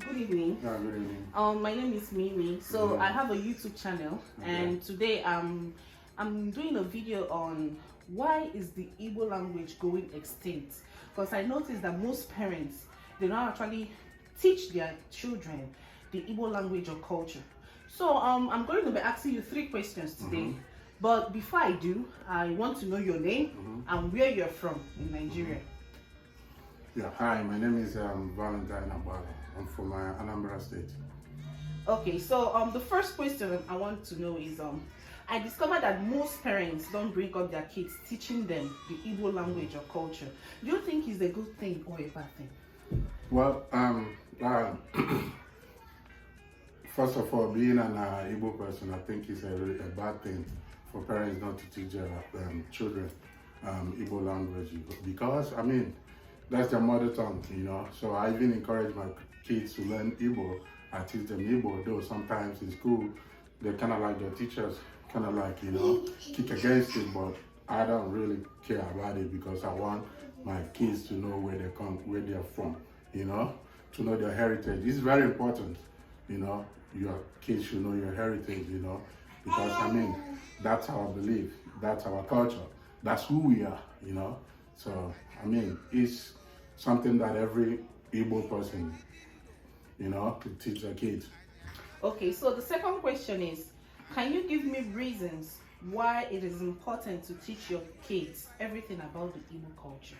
Good evening. Good evening. My name is Mimi. So I have a YouTube channel, and today I'm doing a video on why is the Igbo language going extinct? Because I noticed that most parents, they don't actually teach their children the Igbo language or culture. So I'm going to be asking you 3 questions today. But before I do, I want to know your name and where you're from in Nigeria. Yeah, hi, my name is Valentine Abala. I'm from Anambra State. Okay, so the first question I want to know is I discovered that most parents don't bring up their kids teaching them the Igbo language or culture. Do you think it's a good thing or a bad thing? Well, first of all, being an Igbo person, I think it's a bad thing for parents not to teach their children Igbo language, because I mean that's their mother tongue, you know. So I even encourage my kids to learn Igbo. I teach them Igbo, though sometimes in school they kind of like their teachers kind of like, you know, kick against it, but I don't really care about it because I want my kids to know where they come, where they are from, you know, to know their heritage. It's very important, you know. Your kids should know your heritage, you know, because I mean that's our belief, that's our culture, that's who we are, you know. So I mean it's something that every Igbo person, you know, could teach their kids. Okay, so the second question is, can you give me reasons why it is important to teach your kids everything about the Igbo culture?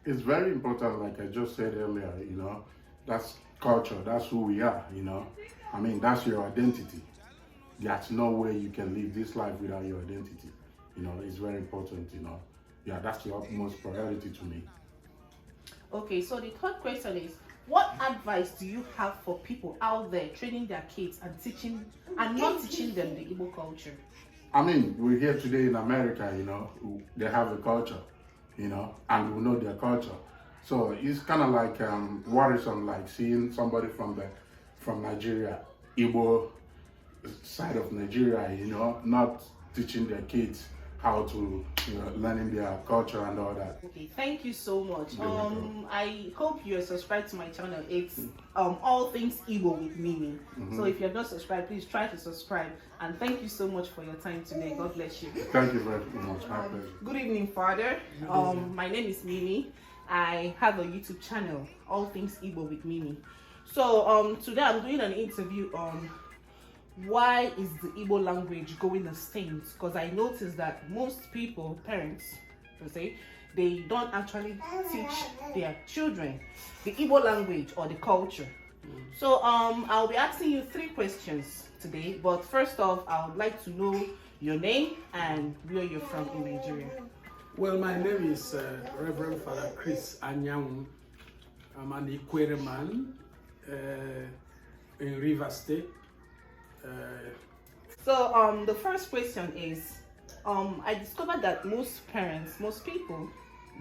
It's very important, like I just said earlier, you know, that's culture, that's who we are, you know. I mean, that's your identity. There's no way you can live this life without your identity. You know, it's very important, you know. Yeah, that's the utmost priority to me. Okay, so the third question is, what advice do you have for people out there training their kids and teaching and not teaching them the Igbo culture? I mean, we're here today in America, you know, they have a culture, you know, and we know their culture. So it's kind of like worrisome, like seeing somebody from Nigeria, Igbo side of Nigeria, you know, not teaching their kids how to, you know, learning their culture and all that. Okay, thank you so much. I hope you're subscribed to my channel. It's all things Igbo with Mimi. So if you're not subscribed, please try to subscribe. And thank you so much for your time today. God bless you. Thank you very much. My pleasure. Good evening, Father. My name is Mimi. I have a YouTube channel, All Things Igbo with Mimi. So today I'm doing an interview on why is the Igbo language going extinct? Because I noticed that most people, parents per se, they don't actually teach their children the Igbo language or the culture. So I'll be asking you 3 questions today, but first off, I would like to know your name and where you're from in Nigeria. Well, my name is Reverend Father Chris Anyanwu. I'm an Ikwere man in Rivers State. So the first question is, I discovered that most parents, most people,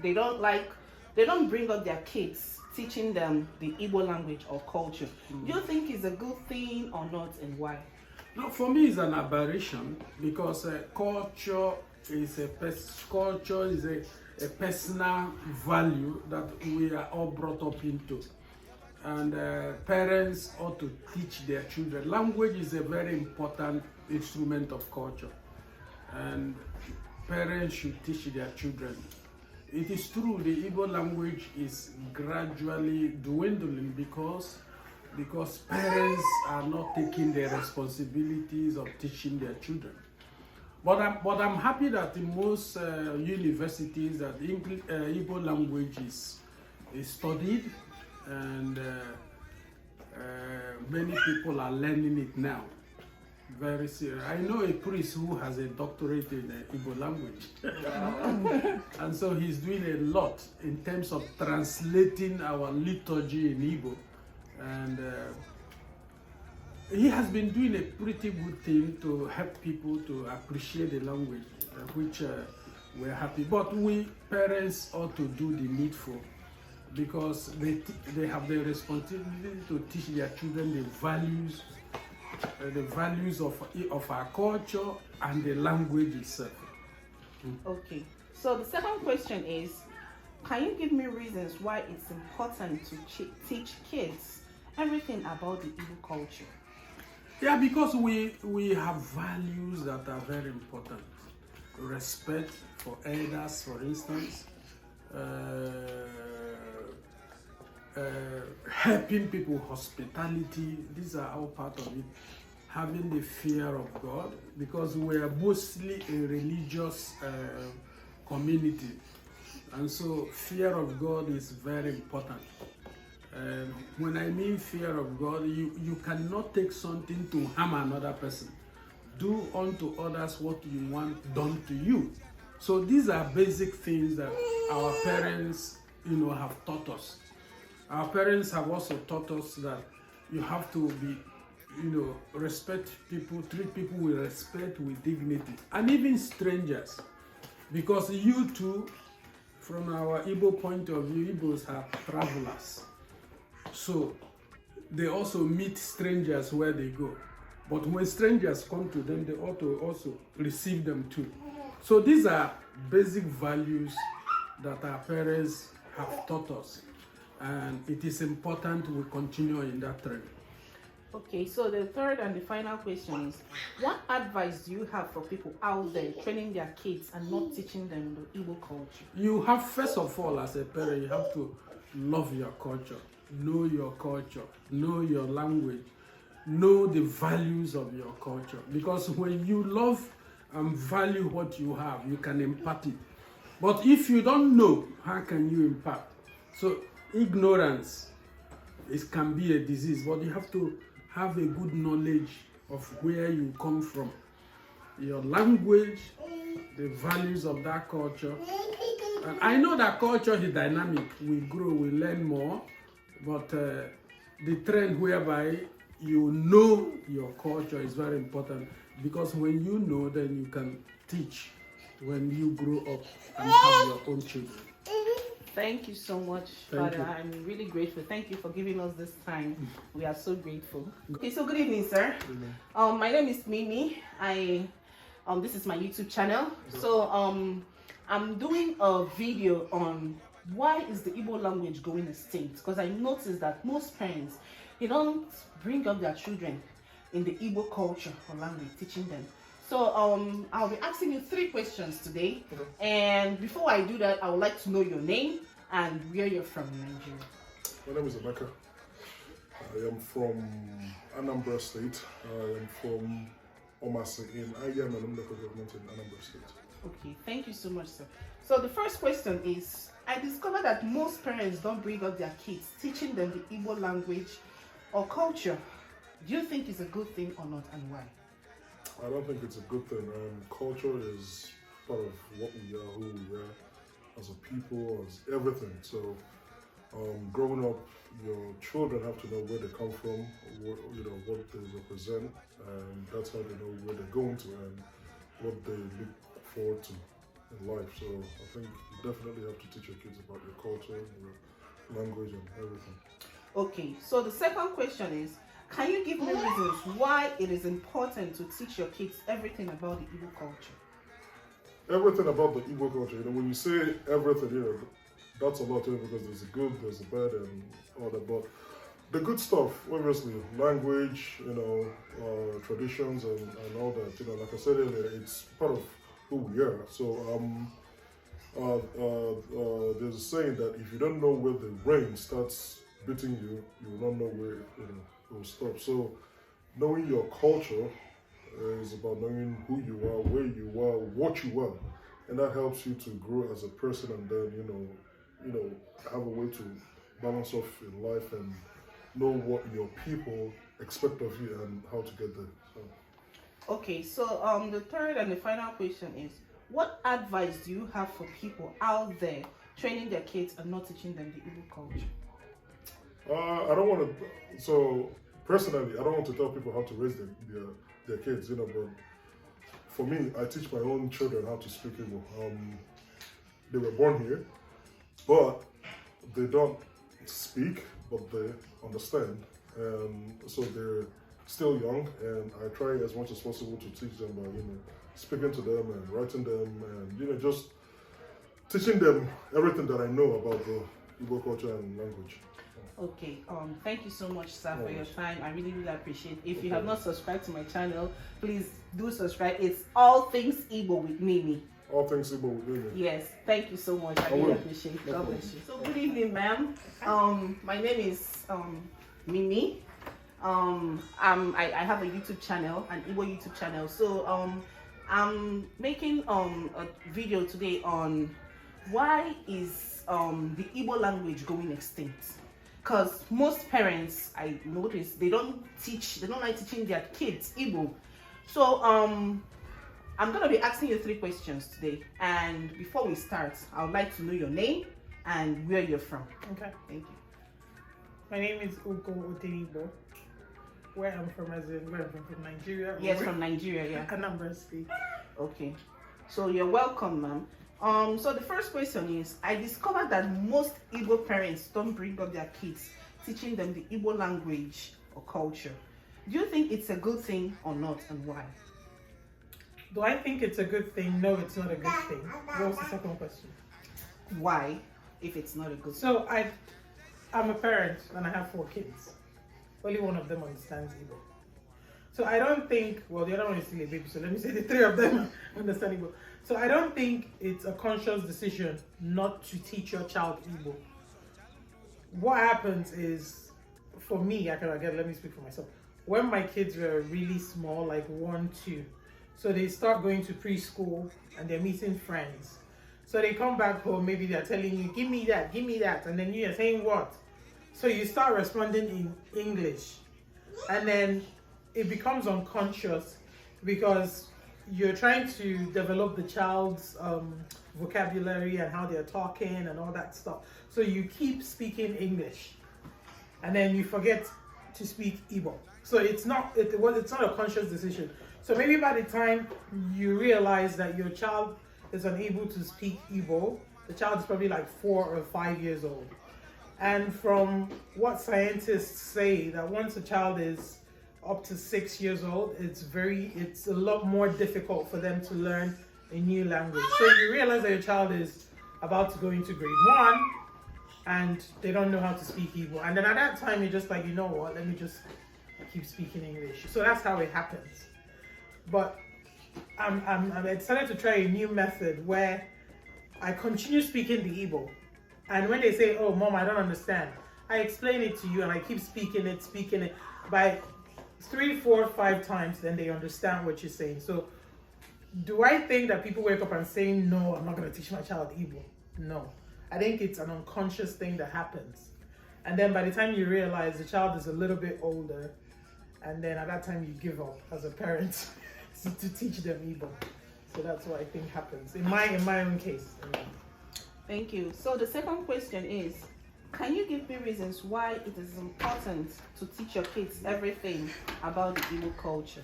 they don't bring up their kids teaching them the Igbo language or culture. Do you think it's a good thing or not, and why? No, for me it's an aberration, because culture is a personal value that we are all brought up into. And parents ought to teach their children. Language is a very important instrument of culture, and parents should teach their children. It is true the Igbo language is gradually dwindling because parents are not taking their responsibilities of teaching their children. But I'm happy that in most universities that Igbo language is studied, and many people are learning it now. Very serious. I know a priest who has a doctorate in Igbo language. And so he's doing a lot in terms of translating our liturgy in Igbo. And he has been doing a pretty good thing to help people to appreciate the language, which we're happy. But we parents ought to do the needful, because they have the responsibility to teach their children the values of our culture and the language itself. Okay, so the second question is, Can you give me reasons why it's important to teach kids everything about the Igbo culture? Yeah, because we have values that are very important. Respect for elders, for instance, helping people, hospitality, these are all part of it. Having the fear of God, because we are mostly a religious community, and so fear of God is very important. When I mean fear of God, you cannot take something to harm another person. Do unto others what you want done to you. So these are basic things that our parents, have taught us. Our parents have also taught us that you have to be, respect people, treat people with respect, with dignity, and even strangers. Because you too, from our Igbo point of view, Igbos are travelers. So they also meet strangers where they go. But when strangers come to them, they ought to also receive them too. So these are basic values that our parents have taught us. And it is important we continue in that trend. Okay, so the third and the final question is, what advice do you have for people out there training their kids and not teaching them the Igbo culture? You have, first of all, as a parent, you have to love your culture, know your language, know the values of your culture. Because when you love and value what you have, you can impart it. But if you don't know, how can you impart? So ignorance can be a disease, but you have to have a good knowledge of where you come from, your language, the values of that culture. And I know that culture is dynamic. We grow, we learn more, but the trend whereby you know your culture is very important, because when you know, then you can teach when you grow up and have your own children. Thank you so much, Father. I'm really grateful. Thank you for giving us this time. We are so grateful. Okay, so good evening, sir. My name is Mimi. This is my YouTube channel. So I'm doing a video on why is the Igbo language going extinct, because I noticed that most parents, they don't bring up their children in the Igbo culture or language, teaching them. So I'll be asking you 3 questions today. Okay. And before I do that, I would like to know your name and where you're from in Nigeria. My name is Emeka. I am from Anambra State. I am from Omasi in Ayamelum local government in Anambra State. Okay, thank you so much, sir. So the first question is, I discovered that most parents don't bring up their kids, teaching them the Igbo language or culture. Do you think it's a good thing or not, and why? I don't think it's a good thing. Culture is part of what we are, who we are, as a people, as everything. So, growing up, your children have to know where they come from, what they represent, and that's how they know where they're going to and what they look forward to in life. So, I think you definitely have to teach your kids about your culture, your language, and everything. Okay, so the second question is, can you give me reasons why it is important to teach your kids everything about the Igbo culture? Everything about the Igbo culture, when you say everything, that's a lot, because there's the good, there's the bad, and all that. But the good stuff, obviously, language, traditions, and all that. Like I said earlier, it's part of who we are. So, there's a saying that if you don't know where the rain starts beating you, you will not know where it will stop. So, knowing your culture is about knowing who you are, where you are, what you are, and that helps you to grow as a person, and then have a way to balance off in life and know what your people expect of you and how to get there. So. Okay, so the third and the final question is, what advice do you have for people out there training their kids and not teaching them the Igbo culture? I don't want to. So personally, I don't want to tell people how to raise their kids, but for me, I teach my own children how to speak Igbo. They were born here, but they don't speak, but they understand, and so they're still young. And I try as much as possible to teach them by speaking to them and writing them, and just teaching them everything that I know about the Igbo culture and language. Okay, thank you so much, sir, for your time. I really appreciate it. If you have not subscribed to my channel, please do subscribe. It's All Things Igbo with Mimi. All Things Igbo with Mimi. Yes, thank you so much. I really appreciate it. God bless you. So good evening, ma'am. My name is Mimi. I have a YouTube channel, an Igbo YouTube channel. So I'm making a video today on why is the Igbo language going extinct. Because most parents, I notice, they don't like teaching their kids Igbo. So I'm gonna be asking you 3 questions today. And before we start, I would like to know your name and where you're from. Okay. Thank you. My name is Ugo Otenibo. Where I'm from, as in where I'm from Nigeria. Yes, from Nigeria, yeah. Anambra State. Okay. So you're welcome, ma'am. So the first question is, I discovered that most Igbo parents don't bring up their kids, teaching them the Igbo language or culture. Do you think it's a good thing or not, and why? Do I think it's a good thing? No, it's not a good thing. What was the second question? Why, if it's not a good thing? So I'm a parent and I have 4 kids. Only one of them understands Igbo. So I don't think, well, the other one is still a baby, so let me say the 3 of them understand Igbo. So I don't think it's a conscious decision not to teach your child Igbo. What happens is, for me, let me speak for myself. When my kids were really small, like 1, 2, so they start going to preschool and they're meeting friends. So they come back home, maybe they're telling you, give me that, and then you're saying what? So you start responding in English, and then it becomes unconscious because you're trying to develop the child's vocabulary and how they're talking and all that stuff. So you keep speaking English, and then you forget to speak Igbo. So it's not a conscious decision. So maybe by the time you realize that your child is unable to speak Igbo, the child is probably like 4 or 5 years old. And from what scientists say, that once a child is up to 6 years old, it's a lot more difficult for them to learn a new language. So you realize that your child is about to go into grade 1 and they don't know how to speak Igbo. And then at that time, you're just like, you know what, let me just keep speaking English. So that's how it happens. But I'm excited to try a new method where I continue speaking the Igbo. And when they say, oh, mom, I don't understand, I explain it to you and I keep speaking it. By 3, 4, 5 times, then they understand what you're saying. So do I think that people wake up and say, no, I'm not going to teach my child Igbo? No. I think it's an unconscious thing that happens. And then by the time you realize the child is a little bit older, and then at that time you give up as a parent to teach them Igbo. So that's what I think happens in my own case. Thank you. So the second question is, can you give me reasons why it is important to teach your kids everything about the Igbo culture?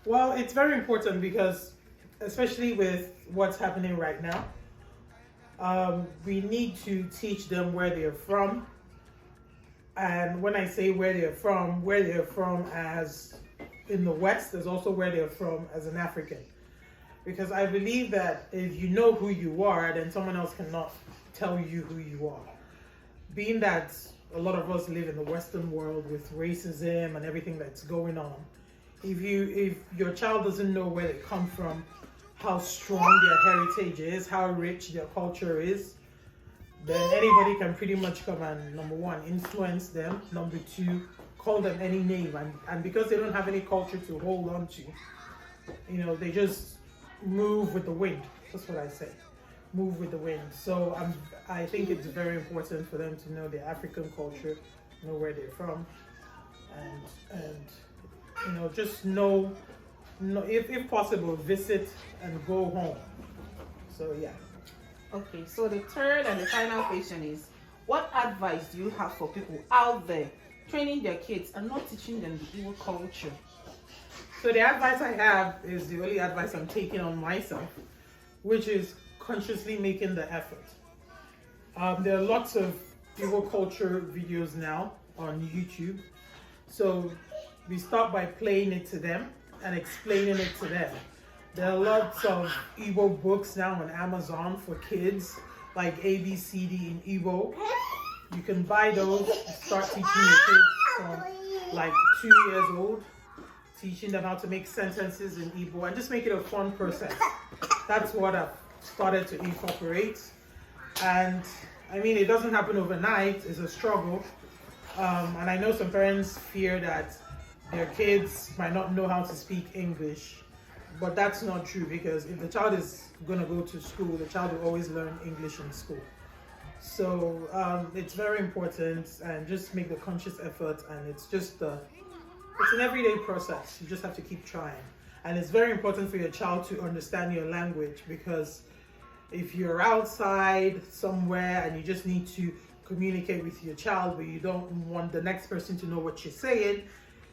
Well, it's very important because, especially with what's happening right now, we need to teach them where they're from. And when I say where they're from as in the West, there's also where they're from as an African. Because I believe that if you know who you are, then someone else cannot tell you who you are. Being that a lot of us live in the Western world with racism and everything that's going on, if your child doesn't know where they come from, how strong their heritage is, how rich their culture is, then anybody can pretty much come and, number 1, influence them, number 2, call them any name. And because they don't have any culture to hold on to, they just move with the wind. That's what I say. Move with the wind. So I think it's very important for them to know their African culture, know where they're from, and just know, if possible, visit and go home. So yeah. Okay, so the third and the final question is, what advice do you have for people out there training their kids and not teaching them the Igbo culture? So the advice I have is the only advice I'm taking on myself, which is consciously making the effort. There are lots of Igbo culture videos now on YouTube. So we start by playing it to them and explaining it to them. There are lots of Igbo books now on Amazon for kids, like ABCD in Igbo. You can buy those, start teaching your kids from like 2 years old, teaching them how to make sentences in Igbo and just make it a fun process. That's what I've started to incorporate. And I mean, it doesn't happen overnight, it's a struggle. And I know some parents fear that their kids might not know how to speak English, but that's not true, because if the child is going to go to school, the child will always learn English in school. So it's very important, and just make the conscious effort, and it's just it's an everyday process. You just have to keep trying. And it's very important for your child to understand your language, because if you're outside somewhere and you just need to communicate with your child, but you don't want the next person to know what you're saying,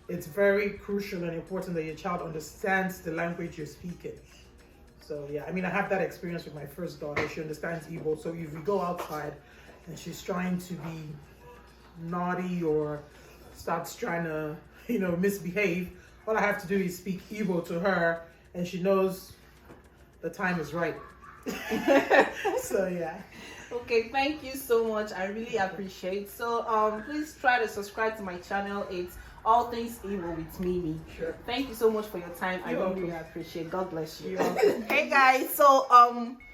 it's very crucial and important that your child understands the language you're speaking. So yeah, I mean, I have that experience with my first daughter. She understands Igbo. So if we go outside and she's trying to be naughty or starts trying to, misbehave, all I have to do is speak Igbo to her, and she knows the time is right. So yeah. Okay, thank you so much. I really appreciate. So please try to subscribe to my channel. It's All Things Igbo with Mimi. Sure. Thank you so much for your time. I You're really welcome. appreciate. God bless you. You're welcome. Hey guys, so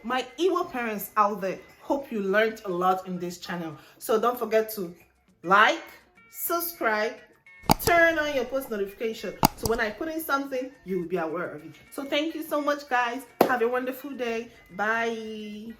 my Igbo parents out there, hope you learned a lot in this channel. So don't forget to like, subscribe, turn on your post notification, so when I put in something, you will be aware of it. So thank you so much, guys. Have a wonderful day. Bye.